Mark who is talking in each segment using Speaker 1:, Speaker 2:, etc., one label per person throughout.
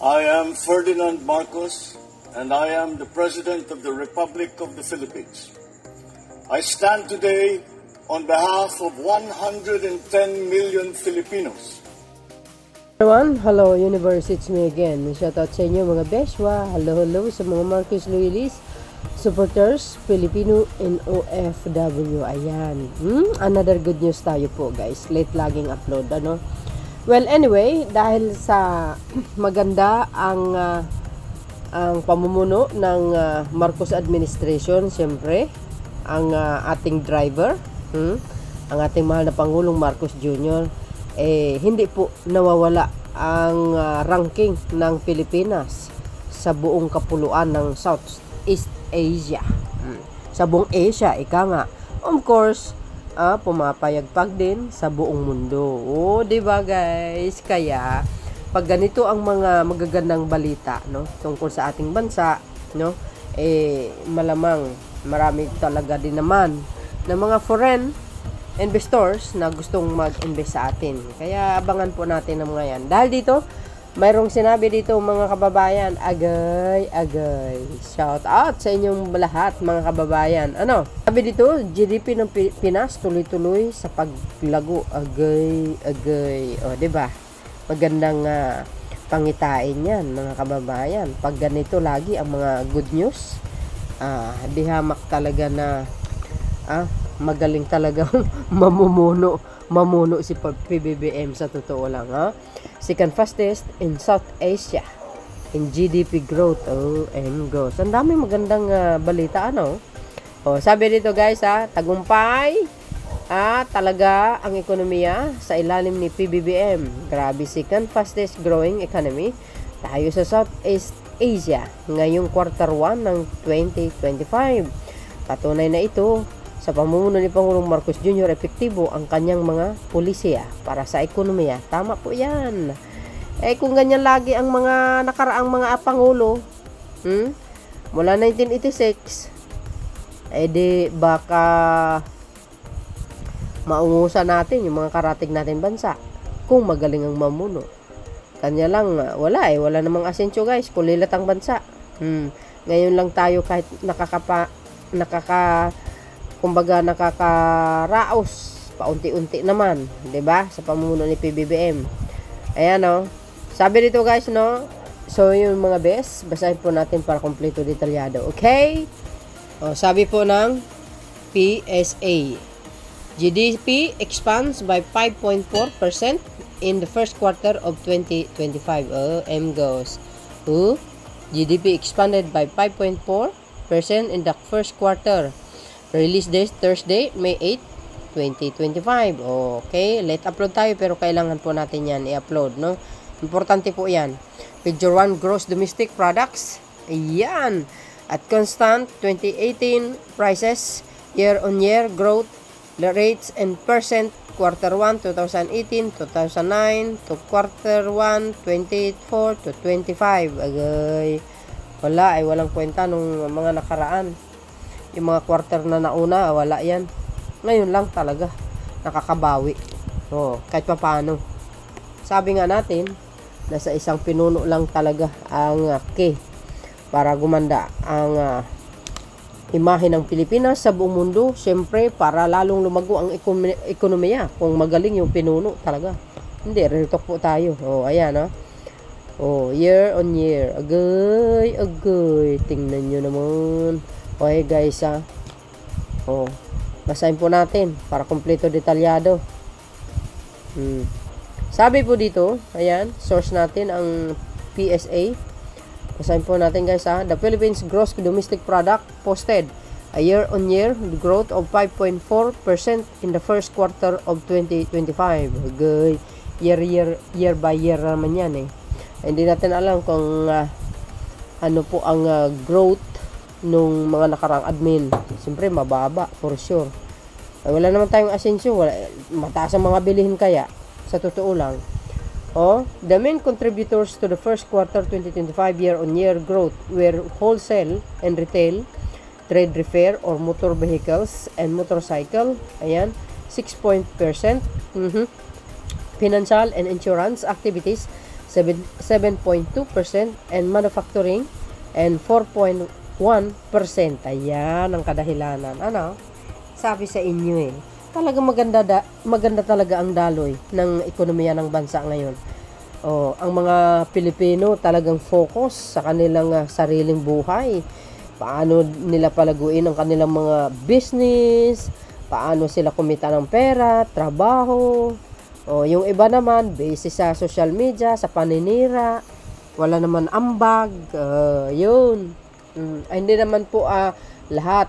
Speaker 1: I am Ferdinand Marcos, and I am the President of the Republic of the Philippines. I stand today on behalf of 110 million Filipinos.
Speaker 2: Everyone, hello universe, it's me again. Shoutout sa inyo mga beshwa. Hello sa mga Marcos Loyalists, supporters, Filipino and OFW. Ayan. Another good news tayo po guys. Late laging upload, ano? Well, anyway, dahil sa maganda ang pamumuno ng Marcos administration, siyempre, ang ating driver, ang ating mahal na Pangulong Marcos Jr., hindi po nawawala ang ranking ng Pilipinas sa buong kapuluan ng Southeast Asia. Sa buong Asia, ika nga. Of course, pumapayagpag din sa buong mundo. Diba guys? Kaya, pag ganito ang mga magagandang balita, no, tungkol sa ating bansa, no, malamang marami talaga din naman ng mga foreign investors na gustong mag-invest sa atin. Kaya abangan po natin ang mga yan. Dahil dito, mayroong sinabi dito mga kababayan, agay. Shout out sa inyong lahat mga kababayan. Ano? Sabi dito, GDP ng Pinas tuloy-tuloy sa paglago. Agay. O, diba? Magandang pangitain yan mga kababayan. Pag ganito lagi ang mga good news, di hamak talaga na magaling talaga mamuno si PBBM sa totoo lang, ha? Second fastest in South Asia in GDP growth. And goes. Ang daming magandang balita, ano? Sabi dito guys, tagumpay talaga ang ekonomiya sa ilalim ni PBBM. Grabe, second fastest growing economy tayo sa Southeast Asia ngayong quarter 1 ng 2025. Patunay na ito sa pamumuno ni Pangulong Marcos Jr., epektibo ang kanyang mga pulisya para sa ekonomiya. Tama po yan. Kung ganyan lagi ang mga nakaraang mga pangulo, mula 1986, di baka maungusan natin yung mga karatig natin bansa kung magaling ang mamuno. Kanya lang, wala namang asensyo guys, kulilat ang bansa. Ngayon lang tayo kahit nakakaraos paunti-unti naman, 'di ba? Sa pamumuno ni PBBM. Ayan, sabi dito guys, no. So yung mga best, basahin po natin para kompleto detalyado. Okay? Sabi po ng PSA. GDP expands by 5.4% in the first quarter of 2025. M goes. GDP expanded by 5.4% in the first quarter. Release date Thursday, May 8, 2025. Okay, late upload tayo pero kailangan po natin yan i-upload, no? Importante po yan. Figure 1, gross domestic products. Ayan. At constant 2018 prices, year-on-year growth rates and percent, quarter 1, 2018, 2009, to quarter 1, 24 to 25. Agay. Walang kwenta nung mga nakaraan. Yung mga quarter na nauna, wala yan. Ngayon lang talaga nakakabawi. Kahit pa paano. Sabi nga natin, nasa isang pinuno lang talaga ang para gumanda ang imahe ng Pilipinas sa buong mundo. Siyempre, para lalong lumago ang ekonomiya kung magaling yung pinuno talaga. Hindi, real talk po tayo. Ayan, year on year. Agay. Tingnan nyo naman. Okay guys, basahin po natin para kompleto detalyado. Sabi po dito, ayan, source natin ang PSA. Basahin po natin guys, the Philippines gross domestic product posted a year-on-year growth of 5.4% in the first quarter of 2025. Okay. Year by year naman yan Hindi natin alam kung ano po ang growth nung mga nakarang admin. Siyempre mababa for sure. Wala naman tayong asensyo, mataas ang mga bilihin kaya sa totoo lang. The main contributors to the first quarter 2025 year-on-year growth were wholesale and retail, trade repair or motor vehicles and motorcycle, ayan, 6%. Financial and insurance activities 7.2%, and manufacturing and 4.1%. Ayan ang kadahilanan. Ano? Sabi sa inyo eh. Talaga maganda talaga ang daloy ng ekonomiya ng bansa ngayon. Ang mga Pilipino talagang focus sa kanilang sariling buhay. Paano nila palaguin ang kanilang mga business, paano sila kumita ng pera, trabaho. Yung iba naman, busy sa social media, sa paninira, wala naman ambag, yun. Hindi naman po lahat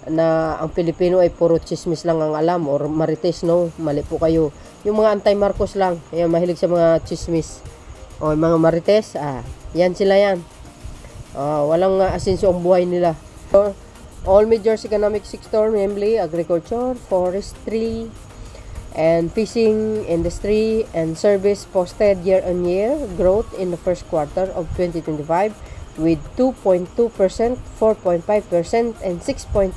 Speaker 2: na ang Pilipino ay puro chismis lang ang alam or marites, no? Mali po kayo. Yung mga anti-Marcos lang, yung mahilig sa mga chismis. Mga marites, yan sila yan. Walang asenso ang buhay nila. All major economic sector, namely agriculture, forestry, and fishing industry and service posted year-on-year growth in the first quarter of 2025 with 2.2%, 4.5%, and 6.3%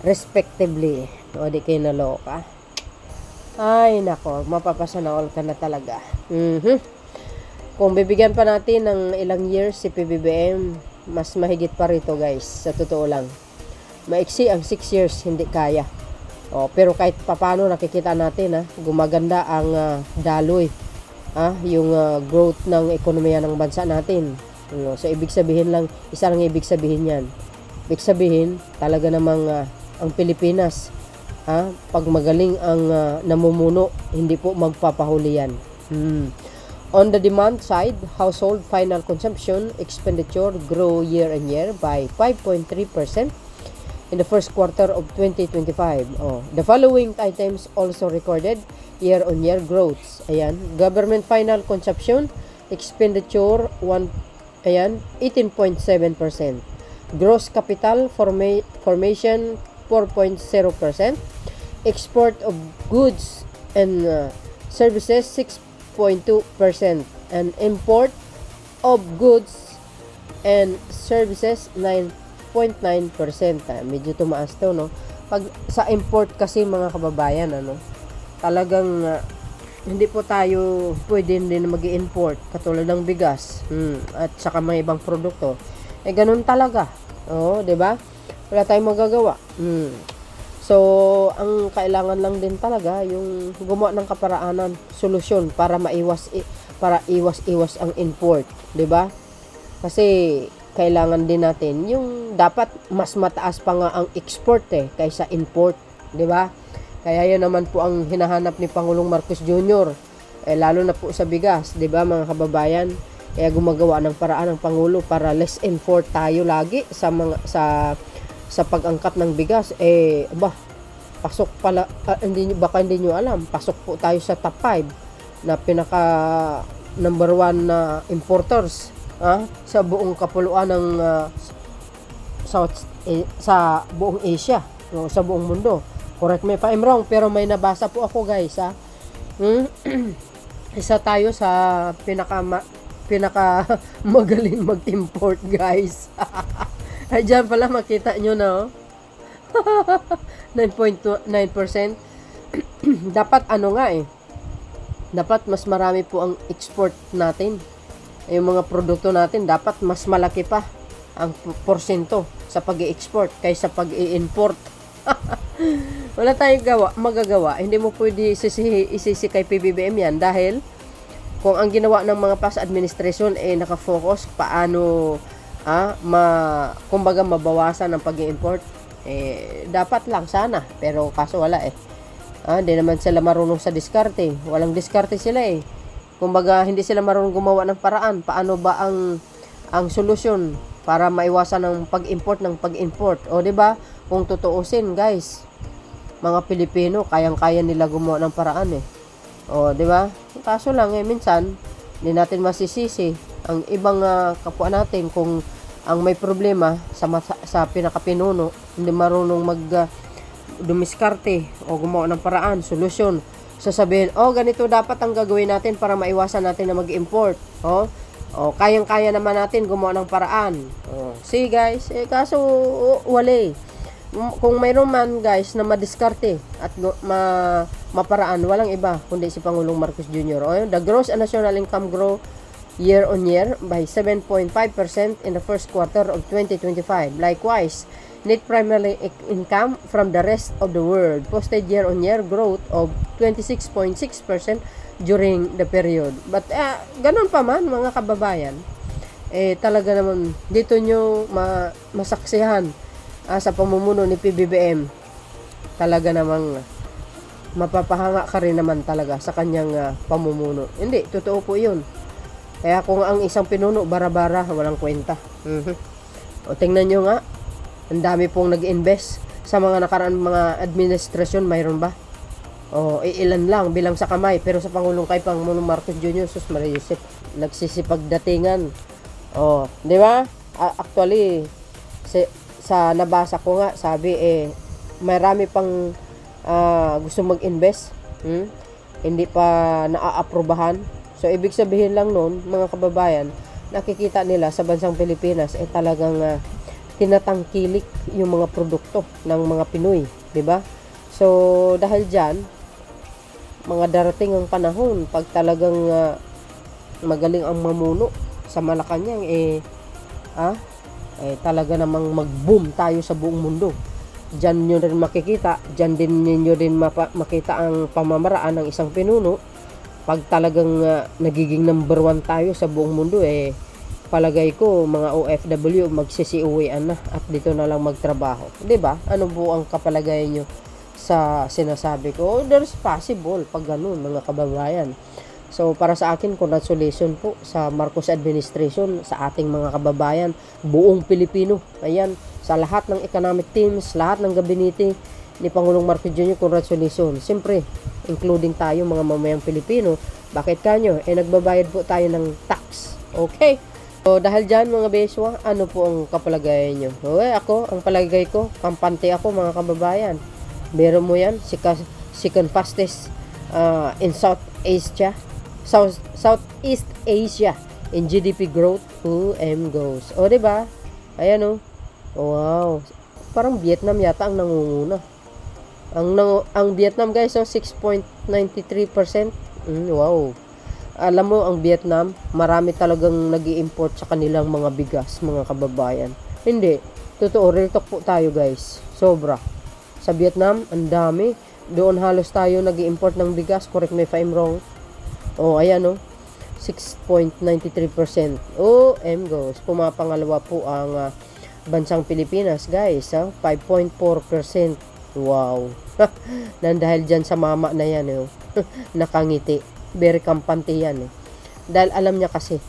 Speaker 2: respectively. Di kayo naloka. Ay, nako, mapapasana all ka na talaga. Kung bibigyan pa natin ng ilang years si PBBM, mas mahigit pa rito guys, sa totoo lang. Maiksi ang 6 years, hindi kaya. Pero kahit papano nakikita natin gumaganda ang daloy, yung growth ng ekonomiya ng bansa natin. So ibig sabihin lang, isa lang ibig sabihin yan. Ibig sabihin talaga namang ang Pilipinas, pag magaling ang namumuno, hindi po magpapahuli yan. On the demand side, household final consumption expenditure grew year-on-year by 5.3% in the first quarter of 2025. The following items also recorded year-on-year growths. Ayan, government final consumption expenditure 18.7%. Gross capital formation 4.0%. Export of goods and services 6.2%, and import of goods and services 9.9%. Medyo tumaas to, no? Pag sa import kasi mga kababayan, talagang hindi po tayo pwede din mag-i-import katulad ng bigas, at saka mga ibang produkto. Ganun talaga. 'Di ba? Wala tayong magagawa. So, ang kailangan lang din talaga yung gumawa ng kaparaanan, solusyon para iwas ang import, 'di ba? Kasi kailangan din natin yung dapat mas mataas pa nga ang export kaysa import, 'di ba? Kaya yun naman po ang hinahanap ni Pangulong Marcos Jr. Lalo na po sa bigas, 'di ba mga kababayan? Kaya gumagawa ng paraan ng Pangulo para less import tayo lagi sa pag-angkat ng bigas. Pasok pala, baka hindi nyo alam, pasok po tayo sa top 5 na pinaka number 1 na importers sa buong kapuluan ng sa buong Asia, sa buong mundo. Correct me if I'm wrong, pero may nabasa po ako guys, isa tayo sa pinaka magaling mag-import guys. Diyan pala makita nyo na 9.9%. Dapat dapat mas marami po ang export natin. Yung mga produkto natin dapat mas malaki pa ang porsyento sa pag-i-export kaysa pag-i-import. Wala tayong magagawa. Hindi mo pwede isisi kay PBBM yan dahil kung ang ginawa ng mga past administration nakafocus paano kumbaga mabawasan ang pag-i-import, dapat lang sana, pero kaso wala hindi naman sila marunong sa diskarte. Walang diskarte sila kumbaga hindi sila marunong gumawa ng paraan paano ba ang solusyon para maiwasan ng pag-import. Di ba? Kung tutuusin guys, mga Pilipino kayang-kaya nila gumawa ng paraan di ba? Kaso lang minsan hindi natin masisisi ang ibang kapwa natin kung ang may problema sa pinakapinuno, hindi marunong dumiskarte o gumawa ng paraan, solusyon. Sasabihin, ganito dapat ang gagawin natin para maiwasan natin na mag-import. Kayang-kaya naman natin gumawa ng paraan. See guys, kaso wala Kung mayroon man guys na madiskarte at maparaan, walang iba kundi si Pangulong Marcos Jr. O, the gross national income grow year on year by 7.5% in the first quarter of 2025. Likewise, net primary income from the rest of the world posted year on year growth of 26.6% during the period. But ganun pa man mga kababayan, talaga naman dito nyo masaksihan sa pamumuno ni PBBM, talaga namang mapapahanga ka rin naman talaga sa kanyang pamumuno. Hindi, totoo po yun. Kaya kung ang isang pinuno bara-bara, walang kwenta. O tingnan nyo nga, ang dami pong nag-invest sa mga nakaraan mga administrasyon, mayroon ba? O ilan lang bilang sa kamay, pero sa Pangulong Pangulong Marcos Jr. sus Mariusip, nagsisipagdatingan. O, di ba? Actually, sa nabasa ko nga, sabi marami pang gusto mag-invest, hindi pa naaaprobahan. So ibig sabihin lang noon, mga kababayan, nakikita nila sa bansang Pilipinas talagang tinatangkilik yung mga produkto ng mga Pinoy, di ba? So dahil diyan, mga darating ang panahon pag talagang magaling ang mamuno sa Malacanang, talaga namang mag-boom tayo sa buong mundo. Diyan nyo rin makikita, diyan din ninyo din makita ang pamamaraan ng isang pinuno. Pag talagang nagiging number 1 tayo sa buong mundo, palagay ko mga OFW magsisiuwian na at dito na lang magtrabaho. 'Di ba? Ano po ang kapalagayan nyo sa sinasabi ko? There's possible pag ganun, mga kababayan. So, para sa akin, congratulations po sa Marcos administration, sa ating mga kababayan, buong Pilipino. Ayan, sa lahat ng economic teams, lahat ng gabinete ni Pangulong Marcos Jr., congratulations. Siyempre, including tayo mga mamayang Pilipino. Bakit kanyo? Nagbabayad po tayo ng tax. Okay? So, dahil dyan mga beswa, ano po ang kapalagayan nyo? Ako, ang palagay ko, kampante ako mga kababayan. Meron mo yan, second fastest in Southeast Asia in GDP growth. Goes. O, diba? Ayan o. Wow. Parang Vietnam yata ang nangunguna. Ang Vietnam guys, 6.93%. Wow. Alam mo, ang Vietnam, marami talagang nag-i-import sa kanilang mga bigas, mga kababayan. Hindi. Totoo, real talk po tayo guys. Sobra. Sa Vietnam, ang dami. Doon halos tayo nag-i-import ng bigas. Correct me if I'm wrong. Ayan 6.93%. Goes. Pumapangalawa po ang bansang Pilipinas, guys. 5.4%. Wow. Dahil dyan sa mama na yan, nakangiti. Very kampante yan. Dahil alam niya kasi,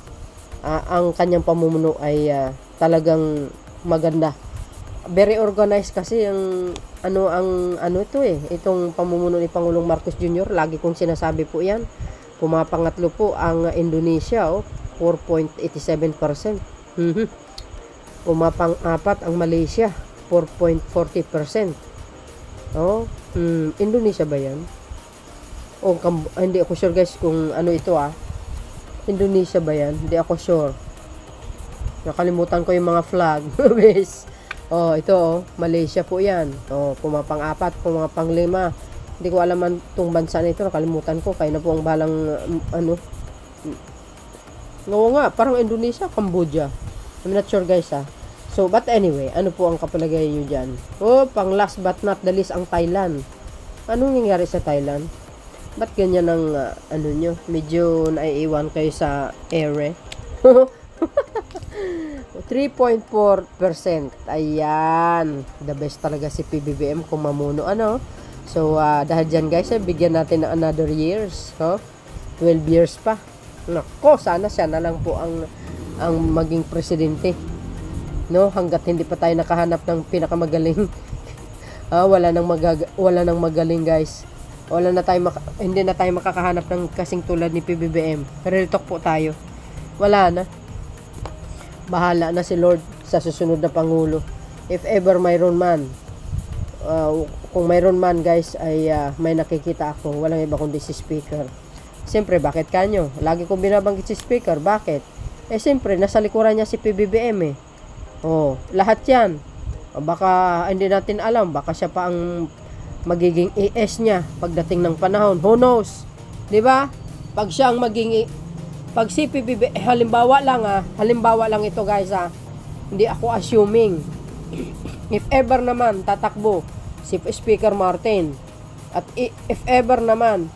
Speaker 2: ang kanyang pamumuno ay talagang maganda. Very organized kasi itong pamumuno ni Pangulong Marcos Jr. Lagi kong sinasabi po yan. Pumapangatlo po ang Indonesia, 4.87%. Pumapang-apat ang Malaysia, 4.40%. Indonesia ba yan? Hindi ako sure guys kung ano ito Indonesia ba yan? Hindi ako sure. Nakalimutan ko yung mga flag. Ito Malaysia po yan. Pumapang-apat, pumapang-lima. Hindi ko alam man itong bansa na ito. Nakalimutan ko. Kaya na po ang balang parang Indonesia, Cambodia. I'm not sure guys So, but anyway, ano po ang kapalagayan nyo dyan? Pang last but not the least, ang Thailand. Anong nangyari sa Thailand? Ba't ganyan ang nyo? Medyo naiiwan kayo sa ere. 3.4%. Ayan. The best talaga si PBBM kung mamuno. So, dahil dyan guys, bigyan natin ng another years. 12 years pa. Nako, sana siya na lang po ang maging presidente. Hanggat hindi pa tayo nakahanap ng pinakamagaling. Wala nang magaling guys. Hindi na tayo makakahanap ng kasing tulad ni PBBM. Real talk po tayo. Wala na. Bahala na si Lord sa susunod na Pangulo. If ever mayroon man. Kung mayroon man guys ay may nakikita ako, walang iba kundi si Speaker. Siyempre, bakit kanyo? Lagi kong binabanggit si Speaker. Bakit? Siyempre, nasa likuran niya si PBBM Lahat yan. Baka hindi natin alam, baka siya pa ang magiging AS niya pagdating ng panahon. Who knows? 'Di ba? Pag siya ang pag si PBBM, halimbawa lang ito guys hindi ako assuming. If ever naman tatakbo si Speaker Martin at if ever naman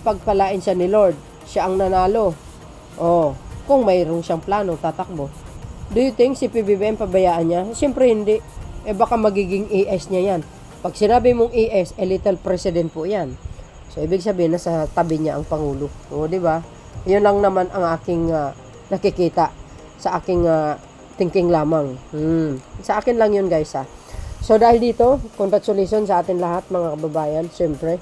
Speaker 2: pagpalain siya ni Lord, siya ang nanalo. Kung mayroong siyang plano tatakbo, do you think si PBBM pabayaan niya? Siyempre hindi. Baka magiging AS niya yan. Pag sinabi mong AS, little president po yan. So, ibig sabihin, nasa tabi niya ang Pangulo. Di ba? Yun lang naman ang aking nakikita sa aking thinking lamang. Sa akin lang yun, guys, So, dahil dito, congratulations sa atin lahat, mga kababayan. Siyempre.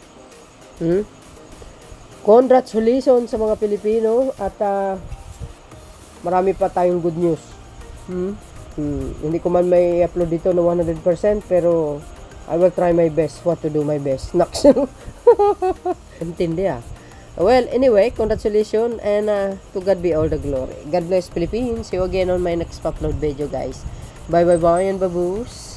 Speaker 2: Congratulations sa mga Pilipino at marami pa tayong good news. Hindi ko man may upload dito na 100% pero I will try my best what to do my best. Nakso. Intindi Well, anyway, congratulations and to God be all the glory. God bless Philippines. See you again on my next upload video, guys. Bye and baboos.